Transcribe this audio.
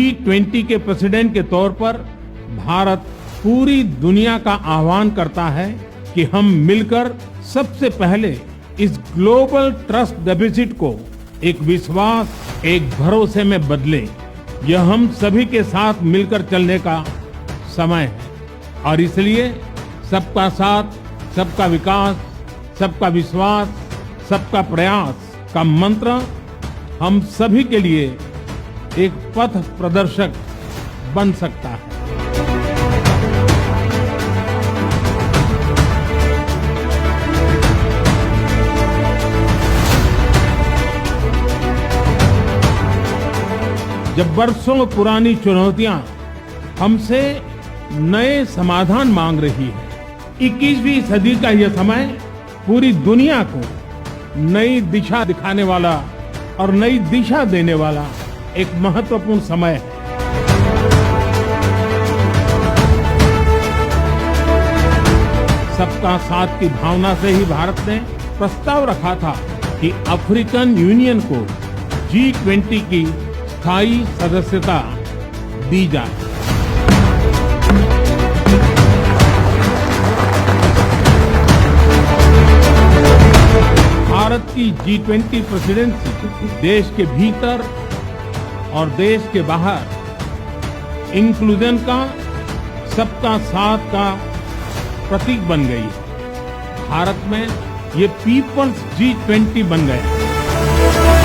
G20 के president के तौर पर भारत पूरी दुनिया का आह्वान करता है कि हम मिलकर सबसे पहले इस ग्लोबल ट्रस्ट डेफिसिट को एक विश्वास, एक भरोसे में बदलें। यह हम सभी के साथ मिलकर चलने का समय है और इसलिए सबका साथ, सबका विकास, सबका विश्वास, सबका प्रयास का मंत्र हम सभी के लिए एक पथ प्रदर्शक बन सकता है। जब बरसों पुरानी चुनौतियां हमसे नए समाधान मांग रही है, 21वीं सदी का यह समय पूरी दुनिया को नई दिशा दिखाने वाला और नई दिशा देने वाला एक महत्वपूर्ण समय है। सबका साथ की भावना से ही भारत ने प्रस्ताव रखा था कि अफ्रीकन यूनियन को G20 की स्थायी सदस्यता दी जाए। भारत की G20 प्रेसिडेंसी देश के भीतर और देश के बाहर इंक्लूजन का, सबका साथ का प्रतीक बन गई है। भारत में ये पीपल्स G20 बन गया।